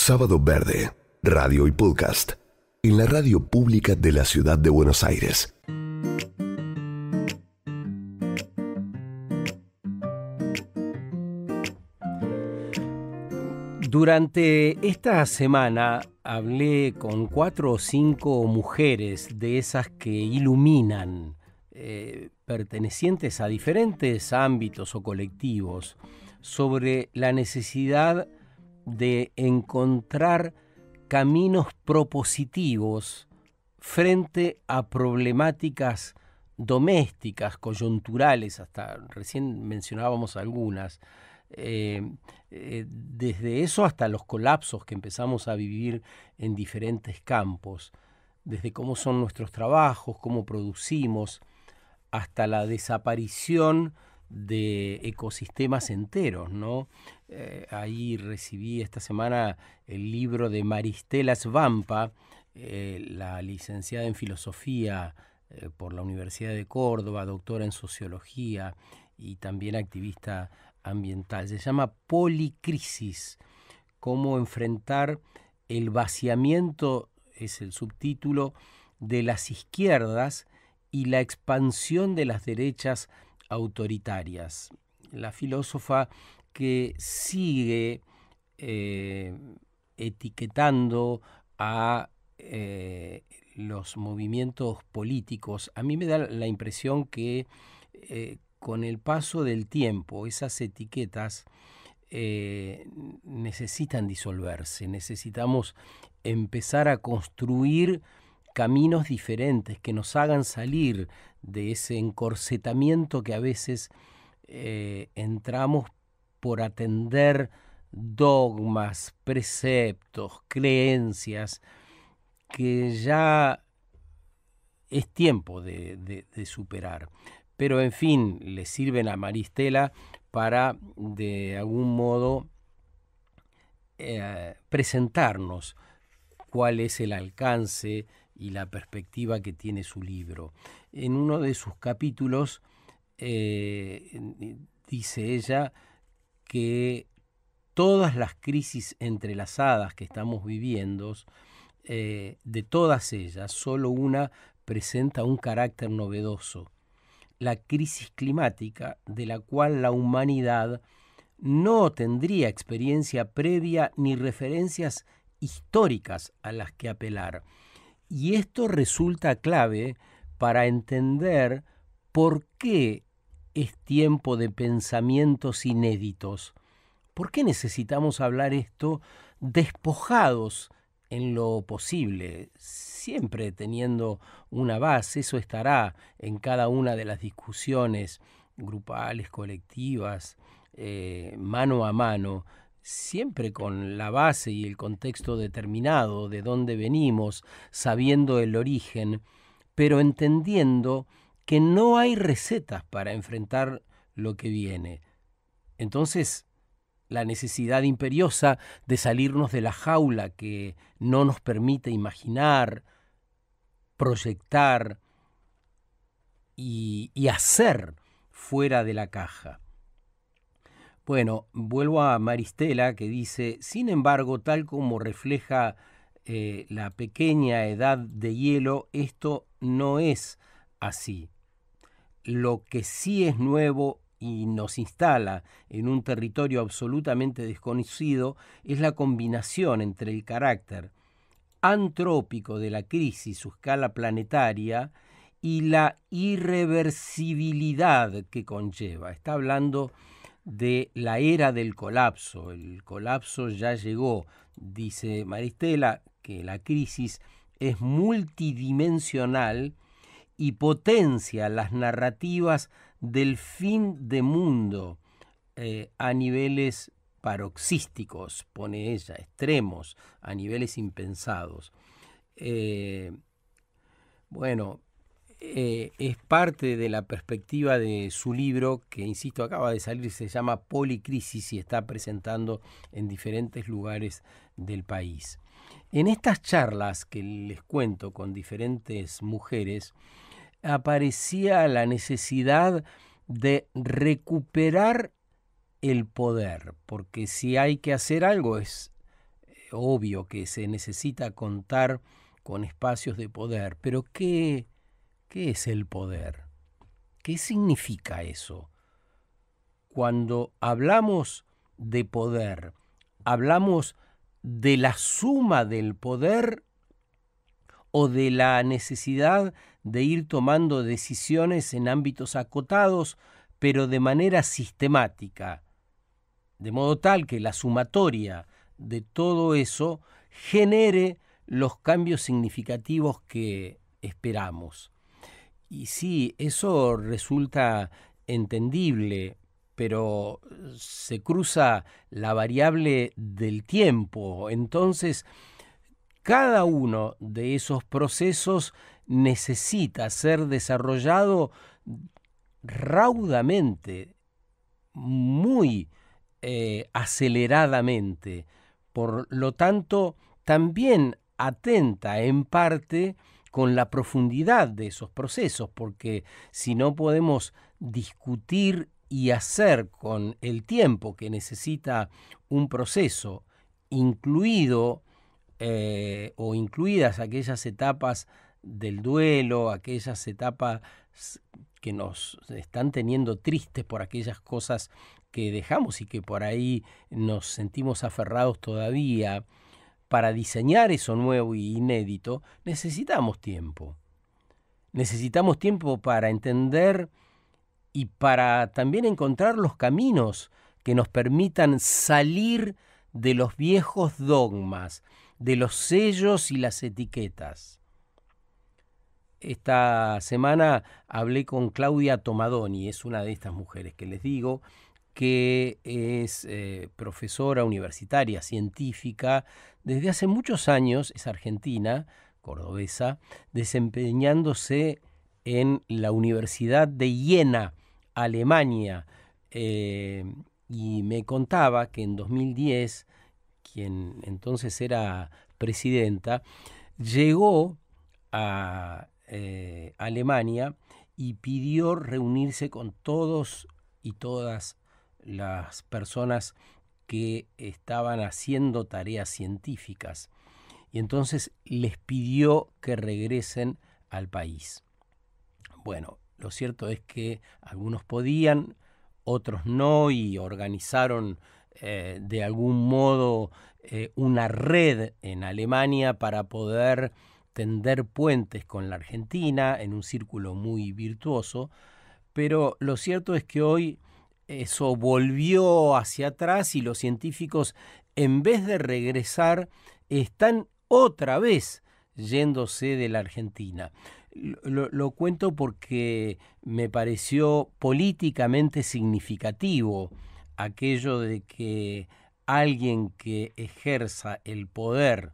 Sábado Verde, radio y podcast, en la radio pública de la ciudad de Buenos Aires. Durante esta semana hablé con 4 o 5 mujeres de esas que iluminan, pertenecientes a diferentes ámbitos o colectivos, sobre la necesidad de encontrar caminos propositivos frente a problemáticas domésticas, coyunturales, hasta recién mencionábamos algunas, desde eso hasta los colapsos que empezamos a vivir en diferentes campos, desde cómo son nuestros trabajos, cómo producimos, hasta la desaparición de ecosistemas enteros, ¿no? Ahí recibí esta semana el libro de Maristela Svampa, la licenciada en filosofía por la Universidad de Córdoba, doctora en sociología y también activista ambiental. Se llama Policrisis, cómo enfrentar el vaciamiento, es el subtítulo, de las izquierdas y la expansión de las derechas autoritarias. La filósofa que sigue etiquetando a los movimientos políticos, a mí me da la impresión que con el paso del tiempo esas etiquetas necesitan disolverse, necesitamos empezar a construir caminos diferentes que nos hagan salir de ese encorsetamiento que a veces entramos por atender dogmas, preceptos, creencias, que ya es tiempo de superar. Pero en fin, le sirven a Maristela para de algún modo presentarnos cuál es el alcance y la perspectiva que tiene su libro. En uno de sus capítulos dice ella que todas las crisis entrelazadas que estamos viviendo, de todas ellas, solo una presenta un carácter novedoso: la crisis climática, de la cual la humanidad no tendría experiencia previa ni referencias históricas a las que apelar. Y esto resulta clave para entender por qué es tiempo de pensamientos inéditos. ¿Por qué necesitamos hablar esto despojados en lo posible, siempre teniendo una base? Eso estará en cada una de las discusiones grupales, colectivas, mano a mano, siempre con la base y el contexto determinado de dónde venimos, sabiendo el origen, pero entendiendo que no hay recetas para enfrentar lo que viene. Entonces, la necesidad imperiosa de salirnos de la jaula que no nos permite imaginar, proyectar y hacer fuera de la caja. Bueno, vuelvo a Maristela, que dice: sin embargo, tal como refleja la pequeña edad de hielo, esto no es así. Lo que sí es nuevo y nos instala en un territorio absolutamente desconocido es la combinación entre el carácter antrópico de la crisis, su escala planetaria, y la irreversibilidad que conlleva. Está hablando de la era del colapso. El colapso ya llegó. Dice Maristela que la crisis es multidimensional y potencia las narrativas del fin de mundo a niveles paroxísticos, pone ella, extremos, a niveles impensados. Es parte de la perspectiva de su libro, que, insisto, acaba de salir, se llama Policrisis y está presentando en diferentes lugares del país. En estas charlas que les cuento con diferentes mujeres, aparecía la necesidad de recuperar el poder, porque si hay que hacer algo es obvio que se necesita contar con espacios de poder, pero ¿qué es el poder? ¿Qué significa eso? Cuando hablamos de poder, ¿hablamos de la suma del poder o de la necesidad de ir tomando decisiones en ámbitos acotados, pero de manera sistemática, de modo tal que la sumatoria de todo eso genere los cambios significativos que esperamos? Y sí, eso resulta entendible, pero se cruza la variable del tiempo. Entonces, cada uno de esos procesos necesita ser desarrollado raudamente, muy aceleradamente. Por lo tanto, también atenta en parte con la profundidad de esos procesos, porque si no podemos discutir y hacer con el tiempo que necesita un proceso, incluido o incluidas aquellas etapas del duelo, aquellas etapas que nos están teniendo tristes por aquellas cosas que dejamos y que por ahí nos sentimos aferrados todavía, para diseñar eso nuevo y inédito, necesitamos tiempo. Necesitamos tiempo para entender y para también encontrar los caminos que nos permitan salir de los viejos dogmas, de los sellos y las etiquetas. Esta semana hablé con Claudia Tomadoni, es una de estas mujeres que les digo, que es profesora universitaria, científica, desde hace muchos años, es argentina, cordobesa, desempeñándose en la Universidad de Jena, Alemania, y me contaba que en 2010, quien entonces era presidenta, llegó a Alemania y pidió reunirse con todos y todas las personas que estaban haciendo tareas científicas. Y entonces les pidió que regresen al país. Bueno, lo cierto es que algunos podían, otros no, y organizaron de algún modo una red en Alemania para poder tender puentes con la Argentina en un círculo muy virtuoso, pero lo cierto es que hoy eso volvió hacia atrás y los científicos, en vez de regresar, están otra vez yéndose de la Argentina. Lo cuento porque me pareció políticamente significativo aquello de que alguien que ejerza el poder,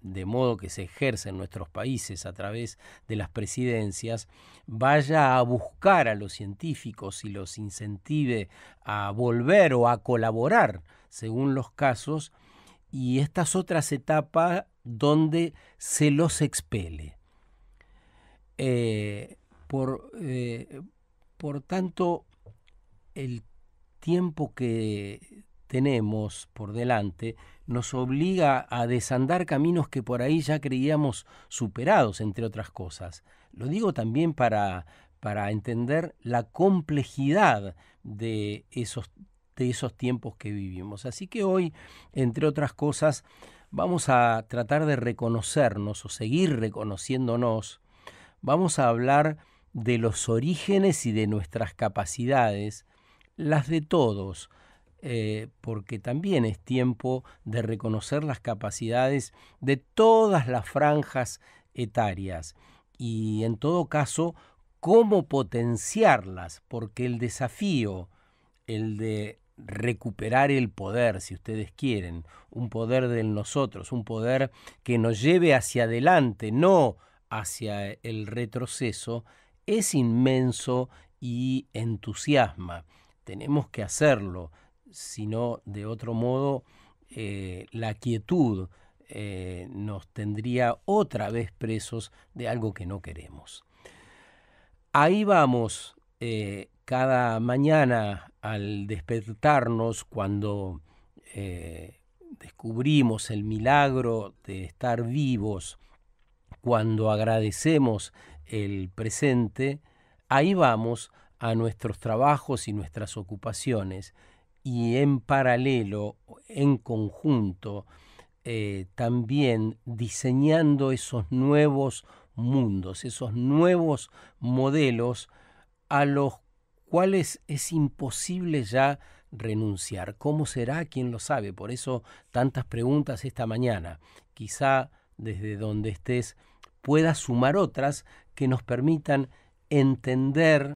de modo que se ejerce en nuestros países a través de las presidencias, vaya a buscar a los científicos y los incentive a volver o a colaborar, según los casos, y estas otras etapas donde se los expele. Por tanto, el tiempo que tenemos por delante nos obliga a desandar caminos que por ahí ya creíamos superados, entre otras cosas. Lo digo también para entender la complejidad de esos tiempos que vivimos. Así que hoy, entre otras cosas, vamos a tratar de reconocernos o seguir reconociéndonos. Vamos a hablar de los orígenes y de nuestras capacidades, las de todos, porque también es tiempo de reconocer las capacidades de todas las franjas etarias y, en todo caso, cómo potenciarlas, porque el desafío, el de recuperar el poder, si ustedes quieren, un poder del nosotros, un poder que nos lleve hacia adelante, no hacia el retroceso, es inmenso y entusiasma. Tenemos que hacerlo, si no, de otro modo, la quietud nos tendría otra vez presos de algo que no queremos. Ahí vamos, cada mañana al despertarnos, cuando descubrimos el milagro de estar vivos, cuando agradecemos el presente, ahí vamos a nuestros trabajos y nuestras ocupaciones, y en paralelo, en conjunto, también diseñando esos nuevos mundos, esos nuevos modelos a los cuales es imposible ya renunciar. ¿Cómo será? ¿Quién lo sabe? Por eso tantas preguntas esta mañana. Quizá desde donde estés puedas sumar otras que nos permitan entender